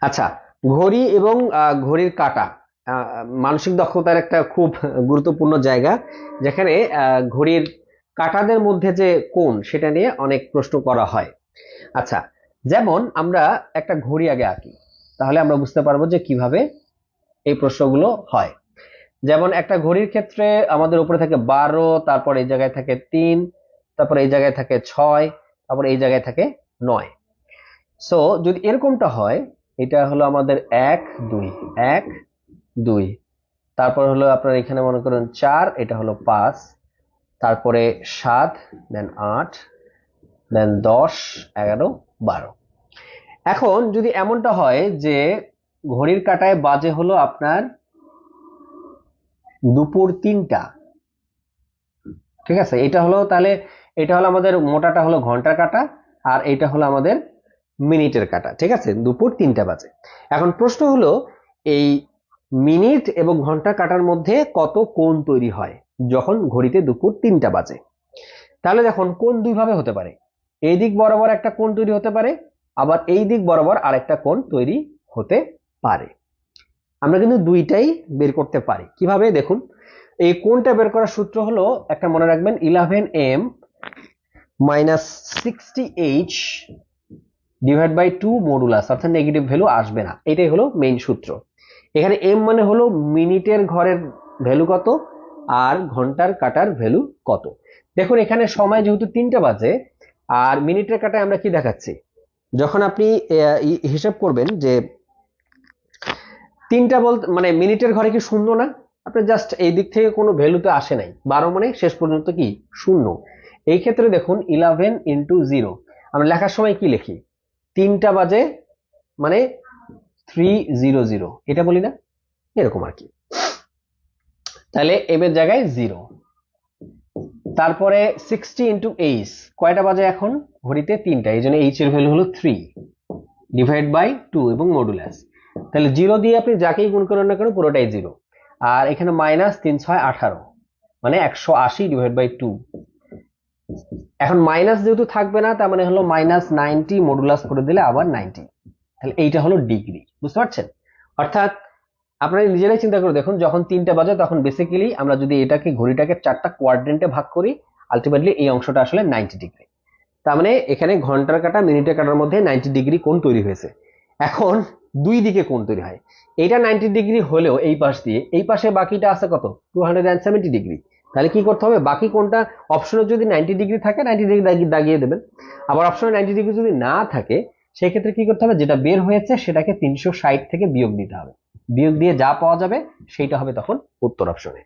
আচ্ছা, ঘড়ি এবং ঘড়ির কাঁটা মানসিক দক্ষতার একটা খুব গুরুত্বপূর্ণ জায়গা, যেখানে ঘড়ির কাঁটাদের মধ্যে যে কোণ সেটা নিয়ে অনেক প্রশ্ন করা হয়। আচ্ছা, যেমন আমরা একটা ঘড়ি আগে আঁকি, তাহলে আমরা বুঝতে পারবো যে কিভাবে এই প্রশ্নগুলো হয়। যেমন একটা ঘড়ির ক্ষেত্রে আমাদের উপরে থাকে 12, তারপর এই জায়গায় থাকে 3, তারপর এই জায়গায় থাকে 6, তারপর এই জায়গায় থাকে 9। সো যদি এরকমটা হয়, এটা হলো আমাদের 1 2 1 2, তারপর হলো আপনার এখানে মনে করেন 4, এটা হলো 5, তারপরে 7, দেন 8, দেন 10, 11, 12। এখন যদি এমনটা হয় যে ঘড়ির কাঁটায় বাজে হলো আপনার দুপুর 3টা, ঠিক আছে, এটা হলো তাহলে এটা হলো আমাদের মোটাটা হলো ঘন্টার কাঁটা, আর এটা হলো আমাদের মিনিটের কাঁটা, ঠিক আছে, দুপুর 3টা বাজে। এখন প্রশ্ন হলো এই মিনিট এবং ঘন্টা কাঁটার মধ্যে কত কোণ তৈরি হয় যখন ঘড়িতে দুপুর 3টা বাজে। তাহলে দেখুন কোণ দুই ভাবে হতে পারে, এই দিক বরাবর একটা কোণ তৈরি হতে পারে, আবার এই দিক বরাবর আরেকটা কোণ তৈরি হতে পারে। আমরা কিন্তু দুইটাই বের করতে পারি। কিভাবে দেখুন, এই কোণটা বের করার সূত্র হলো, একটা মনে রাখবেন, 11m minus 60h divide by 2 modulus, অর্থাৎ নেগেটিভ ভ্যালু আসবে না, এটাই হলো মেইন সূত্র। এখানে এম মানে হলো মিনিটের ঘরের ভ্যালু কত, আর ঘন্টার কাটার ভ্যালু কত। দেখুন এখানে সময় যেহেতু 3টা বাজে, আর মিনিটের কাটায় আমরা কি দেখাচ্ছি, যখন আপনি হিসাব করবেন যে 3টা বলতে মানে মিনিটের ঘরে কি শূন্য না, আপনি জাস্ট এই দিক থেকে কোনো ভ্যালুতে আসে নাই, 12 মানে শেষ পর্যন্ত কি শূন্য। এই ক্ষেত্রে দেখুন 11 ইন্টু 0, আমরা লেখার সময় কি লিখি, 3টা বাজে মানে 300, এটা বলি না, এরকম আর কি। তাহলে এম এর জায়গায় 0, তারপরে 60 ইন্টু এইচ, কয়টা বাজে এখন ঘড়িতে 3টা, এই জন্য এইচ এর ভ্যালু হলো 3 ডিভাইড বাই 2 এবং মডুলাস। তাহলে 0 দিয়ে আপনি যাকেই গুণ করেন না কেন পুরোটাই 0। আর এখানে মাইনাস 3 6 18, মানে 180 ডিভাইড বাই 2। এখন মাইনাস যেহেতু থাকবে না, তার মানে হলো মাইনাস 90 মডুলাস করে দিলে আবার 90, তাহলে এইটা হলো ডিগ্রি। বুঝতে পারছেন? অর্থাৎ আপনারা নিজেরাই চিন্তা করে দেখুন, যখন 3টা বাজে তখন বেসিক্যালি আমরা যদি এটাকে ঘড়িটাকে 4টা কোয়াড্রেন্টে ভাগ করি, আলটিমেটলি এই অংশটা আসলে 90 ডিগ্রি। তার মানে এখানে ঘন্টার কাঁটা মিনিটের কাঁটার মধ্যে 90 ডিগ্রি কোণ তৈরি হয়েছে। এখন দুই দিকে কোণ তৈরি হয়, এইটা 90 ডিগ্রি হলেও এই পাশ দিয়ে এই পাশে বাকিটা আছে কত, 270 ডিগ্রি। তাহলে কি করতে হবে, বাকি কোণটা অপশনে যদি 90 ডিগ্রি থাকে 90 ডিগ্রি দাগিয়ে দেবেন, আবার অপশনে 90 ডিগ্রি যদি না থাকে সেই ক্ষেত্রে কি করতে হবে, যেটা বের হয়েছে সেটাকে 360 থেকে বিয়োগ দিতে হবে, বিয়োগ দিয়ে যা পাওয়া যাবে সেইটা হবে তখন উত্তর অপশনে।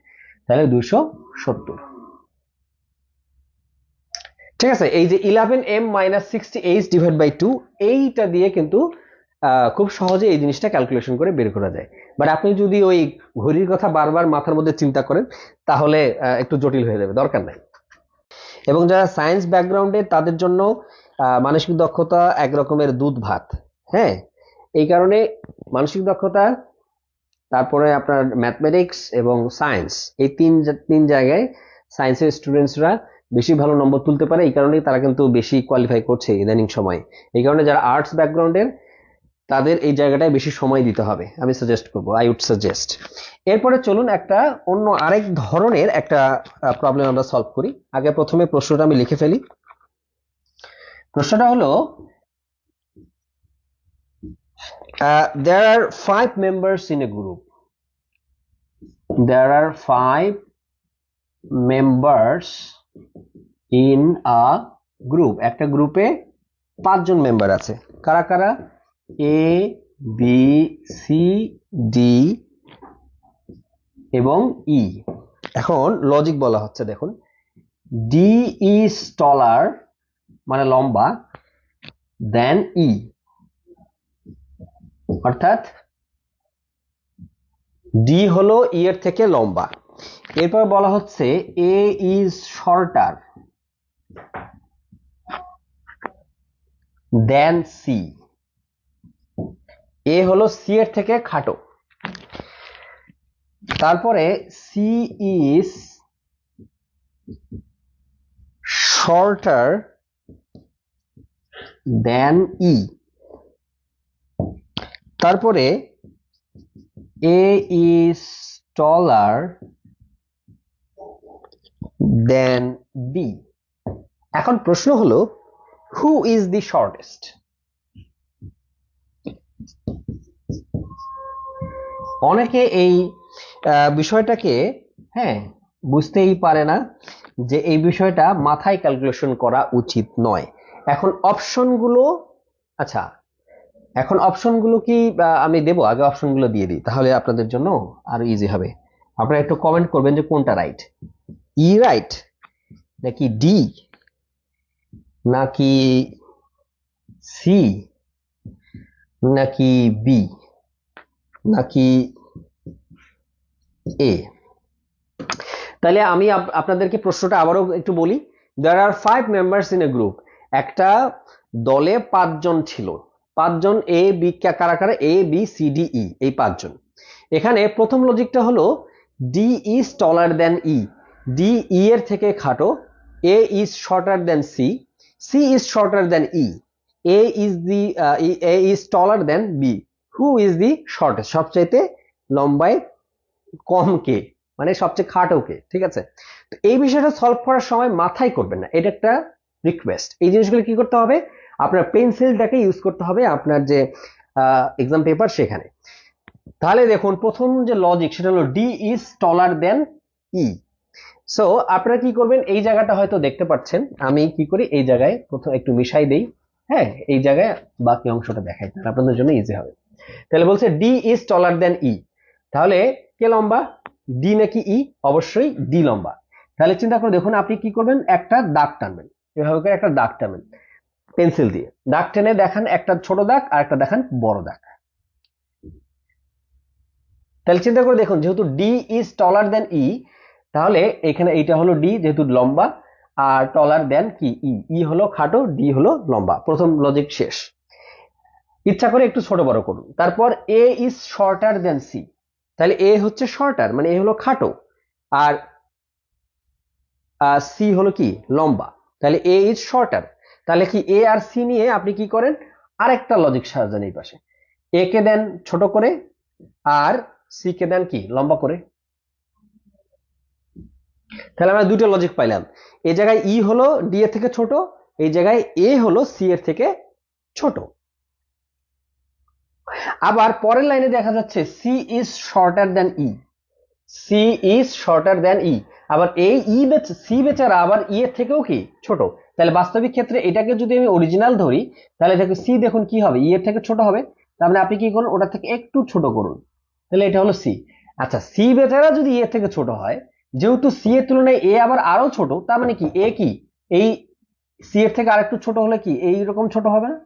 তাহলে 270। ঠিক আছে, এই যে 11m minus 60h divide by 2, এইটা দিয়ে কিন্তু খুব সহজে এই জিনিসটা ক্যালকুলেশন করে বের করা যায়। বাট আপনি যদি ওই ঘড়ির কথা বারবার মাথার মধ্যে চিন্তা করেন তাহলে একটু জটিল হয়ে যাবে, দরকার নাই। এবং যারা সায়েন্স ব্যাকগ্রাউন্ডে তাদের জন্য মানসিক দক্ষতা এক রকমের দুধ ভাত। হ্যাঁ, এই কারণে মানসিক দক্ষতা, তারপরে আপনার ম্যাথমেটিক্স এবং সায়েন্স, এই তিন জায়গায় সায়েন্সের স্টুডেন্টসরা বেশি ভালো নম্বর তুলতে পারে, এই কারণেই তারা কিন্তু বেশি কোয়ালিফাই করছে ইদানিং সময়। এই কারণে যারা আর্টস ব্যাকগ্রাউন্ডের তাদের এই জায়গাটায় বেশি সময় দিতে হবে, আমি সাজেস্ট করবো, আই উড সাজেস্ট। এরপরে চলুন একটা অন্য আরেক ধরনের একটা প্রবলেম আমরা সলভ করি। আগে প্রথমে প্রশ্নটা আমি লিখে ফেলি। প্রশ্নটা হলো, there are 5 members in a group. There are 5 members in a group. একটা গ্রুপে 5 জন মেম্বার আছে। কারা কারা? এ, বি, সি, ডি এবং ই। এখন লজিক বলা হচ্ছে, দেখুন, ডি ইজ টলার মানে লম্বা দেন ই, অর্থাৎ ডি হলো ই এর থেকে লম্বা। এরপর বলা হচ্ছে এ ইজ শর্টার দেন সি, এ হলো সি এর থেকে খাটো। তারপরে সি ইজ শর্টার দেন ই, তারপরে এ ইজ টলার দেন বি। এখন প্রশ্ন হলো হু ইজ দি শর্টেস্ট। অনেকে এই বিষয়টাকে বুঝতেই পারে না যে এই বিষয়টা মাথায় ক্যালকুলেশন করা উচিত নয়। এখন অপশনগুলো কি আমি দেবো? আগে অপশনগুলো দিয়ে দিই, তাহলে আপনাদের জন্য আরো ইজি হবে। আপনারা একটু কমেন্ট করবেন যে কোনটা রাইট, ই রাইট নাকি ডি নাকি সি নাকি বি নাকি এ। তাহলে আমি আপনাদেরকে প্রশ্নটা আবারও একটু বলি। দেয়ার আর 5 মেম্বার্স ইন এ গ্রুপ। একটা দলে 5 জন ছিল। 5 জন এ বি, কারা কারা? A B C D E, এই 5 জন। এখানে প্রথম লজিকটা হলো D is taller than E. D E এর থেকে খাটো। A is shorter than C. C is shorter than E. A is taller than B. Who is the shortest? সবচাইতে লম্বায় কম কে, মানে সবচেয়ে খাটো কে। ঠিক আছে, তো এই বিষয়টা সলভ করার সময় মাথায় করবেন না, এটা একটা রিকোয়েস্ট। এই জিনিসগুলো কি করতে হবে? আপনার পেন্সিলটাকে ইউজ করতে হবে আপনার যে এক্সাম পেপার সেখানে। তাহলে দেখুন প্রথম যে লজিক সেটা হলো D is taller than E. So আপনারা কি করবেন? এই জায়গাটা হয়তো দেখতে পাচ্ছেন, আমি কি করি এই জায়গায় প্রথম একটু মিশাই দেই। এই জায়গায় বাকি অংশটা দেখাই, তাহলে আপনাদের জন্য ইজি হবে। তাহলে বলছে ডি ইজ টলার দেন ই, তাহলে কে লম্বা? ডি নাকি ই? অবশ্যই ডি লম্বা। তাহলে চিন্তা করে দেখুন, আপনি কি করবেন? একটা দাগ টানবেন, এভাবে করে একটা দাগ টানবেন পেন্সিল দিয়ে। দাগ টেনে দেখান একটা ছোট দাগ আর একটা দেখান বড় দাগ। তাহলে চিন্তা করে দেখুন, যেহেতু ডি ইজ টলার দেন ই, তাহলে এখানে এইটা হলো ডি যেহেতু লম্বা, আর টলার দেন কি ই। ই হলো খাটো, ডি হলো লম্বা। প্রথম লজিক শেষ। ইচ্ছা করে একটু ছোট বড় করুন। তারপর এ ইজ শর্টার দেন সি। তাহলে এ হচ্ছে শর্টার, মানে এ হলো খাটো, আর সি হলো কি লম্বা। তাহলে এ ইজ শর্টার। তাহলে কি এ আর সি নিয়ে আপনি কি করেন? আরেকটা লজিক সাজান এই পাশে। এ কে দেন ছোট করে আর সি কে দেন কি লম্বা করে। তাহলে আমরা দুটো লজিক পাইলাম। এই জায়গায় ই হলো ডি এর থেকে ছোট, এই জায়গায় এ হলো সি এর থেকে ছোট। আবার পরের লাইনে দেখা যাচ্ছে C is shorter than E. C is shorter than E. আবার এই সি বেচারা আবার ই এর থেকেও কি ছোট। তাহলে বাস্তবিক ক্ষেত্রে এটাকে যদি আমি অরিজিনাল ধরি, তাহলে দেখো সি দেখুন কি হবে, ই এর থেকে ছোট হবে। তার মানে আপনি কি করুন? ওটা থেকে একটু ছোট করুন। তাহলে এটা হলো সি। আচ্ছা, সি বেচারা যদি ই এর থেকে ছোট হয়, যেহেতু সি এর তুলনায় এ আবার আরো ছোট, তার মানে কি এ কি এই সি এর থেকে আরেকটু ছোট হলে কি এইরকম ছোট হবে না?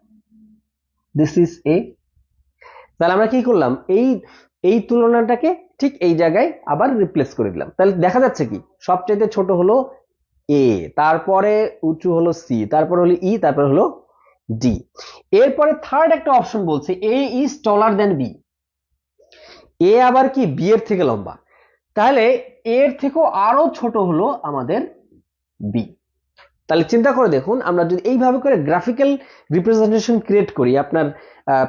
This is a. তাহলে আমরা কি করলাম? এই তুলনাটাকে ঠিক এই জায়গায় আবার রিপ্লেস করে দিলাম। তাহলে দেখা যাচ্ছে কি সবচেয়ে ছোট হলো এ, তারপরে উঁচু হলো সি, তারপর হলো ই, তারপর হলো ডি। এরপরে থার্ড একটা অপশন বলছে এ ইজ টলার দেন বি। এ আবার কি বি এর থেকে লম্বা, তাহলে এর থেকেও আরো ছোট হলো আমাদের বি। তাহলে চিন্তা করে দেখুন, আমরা যদি এইভাবে করে গ্রাফিক্যাল রিপ্রেজেন্টেশন ক্রিয়েট করি আপনার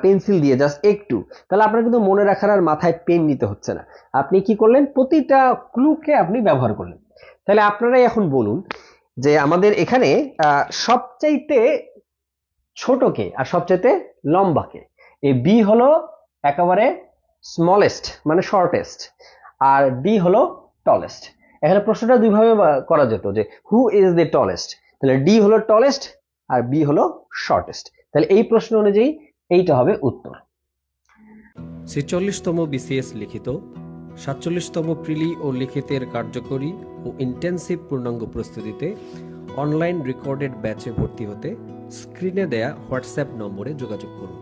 পেন্সিল দিয়ে জাস্ট একটু, তাহলে আপনার কিন্তু মনে রাখার আর মাথায় পেন নিতে হচ্ছে না। আপনি কি করলেন? প্রতিটা ক্লুকে আপনি ব্যবহার করলেন। তাহলে আপনারাই এখন বলুন যে আমাদের এখানে সবচাইতে ছোটকে আর সবচাইতে লম্বাকে। এই বি হলো একেবারে স্মলেস্ট মানে শর্টেস্ট, আর ডি হলো টলেস্ট। এখানে প্রশ্নটা দুইভাবে করা যেত যে হু ইজ দ্য টলেস্ট। তাহলে ডি হলো টলেস্ট আর বি হলো শর্টেস্ট। তাহলে এই প্রশ্ন অনুযায়ী এইটা হবে উত্তর। 46তম বিসিএস লিখিত, 47তম প্রিলি ও লিখিতের কার্যকরী ও ইন্টেন্সিভ পূর্ণাঙ্গ প্রস্তুতিতে অনলাইন রেকর্ডেড ব্যাচে ভর্তি হতে স্ক্রিনে দেয়া হোয়াটসঅ্যাপ নম্বরে যোগাযোগ করুন।